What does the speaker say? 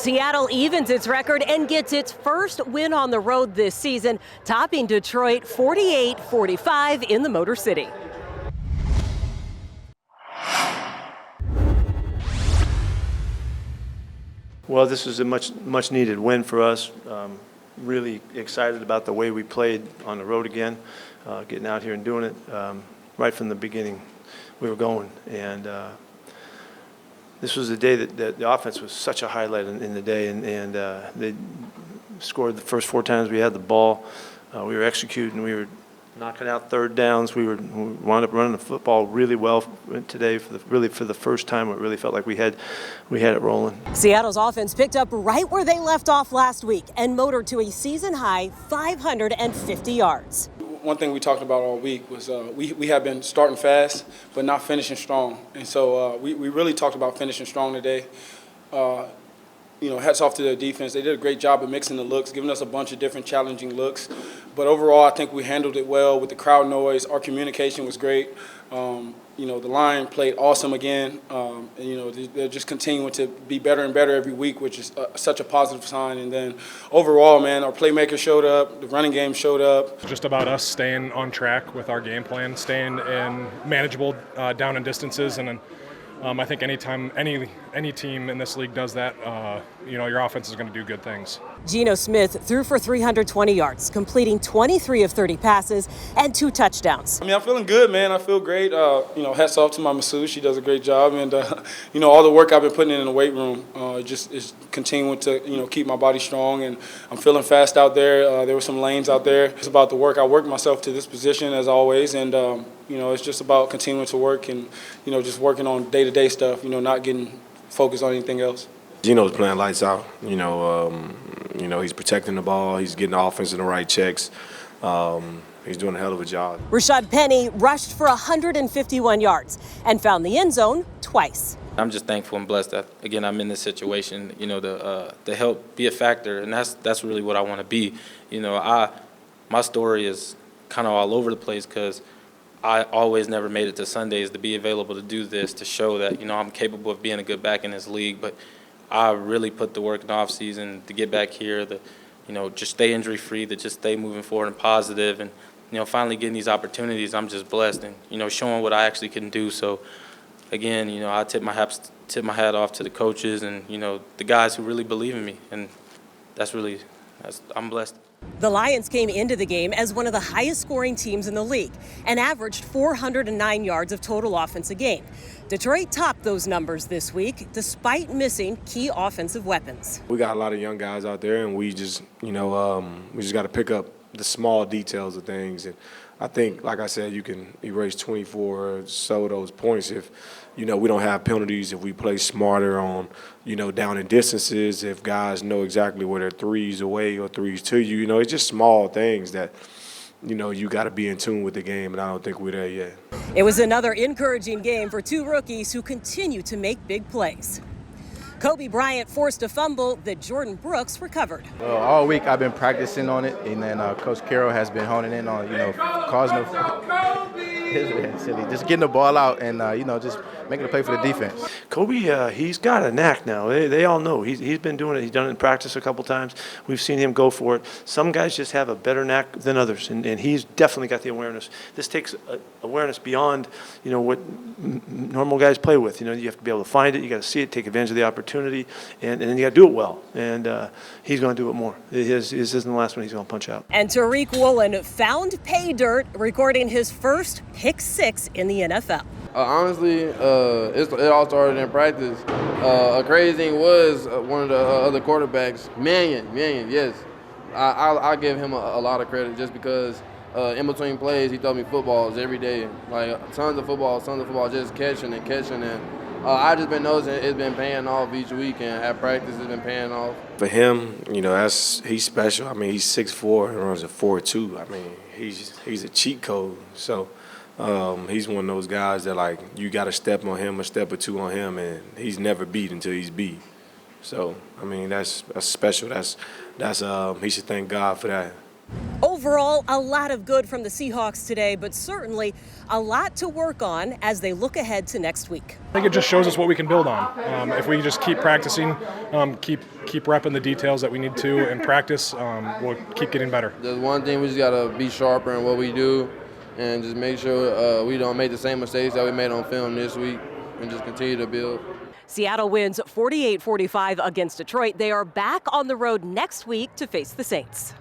Seattle evens its record and gets its first win on the road this season, topping Detroit 48-45 in the Motor City. Well, this is a much needed win for us. Really excited about the way we played on the road again, getting out here and doing it. Right from the beginning, we were going. And this was the day that the offense was such a highlight in the day. And they scored the first 4 times we had the ball. We were executing. We were knocking out third downs. We wound up running the football really well today for the first time. It really felt like we had it rolling. Seattle's offense picked up right where they left off last week and motored to a season-high 550 yards. One thing we talked about all week was we have been starting fast but not finishing strong. And so we really talked about finishing strong today. Hats off to their defense. They did a great job of mixing the looks, giving us a bunch of different challenging looks. But overall, I think we handled it well with the crowd noise. Our communication was great. The line played awesome again. They're just continuing to be better and better every week, which is such a positive sign. And then overall, man, our playmakers showed up. The running game showed up. Just about us staying on track with our game plan, staying in manageable down and distances, and then I think anytime any team in this league does that, your offense is going to do good things. Geno Smith threw for 320 yards, completing 23 of 30 passes and 2 touchdowns. I'm feeling good, man. I feel great. Hats off to my masseuse. She does a great job. And, all the work I've been putting in the weight room just is continuing to, keep my body strong. And I'm feeling fast out there. There were some lanes out there. It's about the work. I worked myself to this position, as always. And, it's just about continuing to work and, just working on day-to-day stuff, not getting focused on anything else. Geno's playing lights out. He's protecting the ball. He's getting the offense in the right checks. He's doing a hell of a job. Rashad Penny rushed for 151 yards and found the end zone twice. I'm just thankful and blessed that, again, I'm in this situation, to help be a factor, and that's really what I want to be. My story is kind of all over the place because I always never made it to Sundays to be available to do this, to show that, I'm capable of being a good back in this league. But I really put the work in the off season to get back here, just stay injury free, to just stay moving forward and positive, and finally getting these opportunities. I'm just blessed and showing what I actually can do. So again, I tip my hat off to the coaches and the guys who really believe in me, and I'm blessed. The Lions came into the game as one of the highest scoring teams in the league and averaged 409 yards of total offense a game. Detroit topped those numbers this week despite missing key offensive weapons. We got a lot of young guys out there, and we just got to pick up the small details of things. And I think, like I said, you can erase 24 or so of those points if, we don't have penalties, if we play smarter on, down in distances, if guys know exactly where their threes away or threes to you. It's just small things that, you got to be in tune with the game, and I don't think we're there yet. It was another encouraging game for 2 rookies who continue to make big plays. Kobe Bryant forced a fumble that Jordan Brooks recovered. All week I've been practicing on it, and then Coach Carroll has been honing in on, causing silly, just getting the ball out and, just making a play for the defense. Kobe, he's got a knack now. They all know. He's been doing it. He's done it in practice a couple times. We've seen him go for it. Some guys just have a better knack than others, and he's definitely got the awareness. This takes awareness beyond, what normal guys play with. You have to be able to find it. You got to see it, take advantage of the opportunity, and then you got to do it well. And he's going to do it more. His isn't the last one he's going to punch out. And Tariq Woolen found pay dirt, recording his first pick 6 in the NFL. Honestly, it all started in practice. A crazy thing was one of the other quarterbacks, Mannion, yes. I give him a lot of credit just because in between plays he taught me footballs every day. Like tons of football, just catching. And I just been noticing it's been paying off each week, and at practice it's been paying off. For him, he's special. He's 6'4" and runs a 4.2. He's a cheat code. So he's one of those guys that you got to step on him, a step or two on him, and he's never beat until he's beat. So that's special. He should thank God for that. Overall, a lot of good from the Seahawks today, but certainly a lot to work on as they look ahead to next week. I think it just shows us what we can build on. If we just keep practicing, keep repping the details that we need to in practice, we'll keep getting better. There's one thing we just gotta be sharper in what we do, and just make sure we don't make the same mistakes that we made on film this week, and just continue to build. Seattle wins 48-45 against Detroit. They are back on the road next week to face the Saints.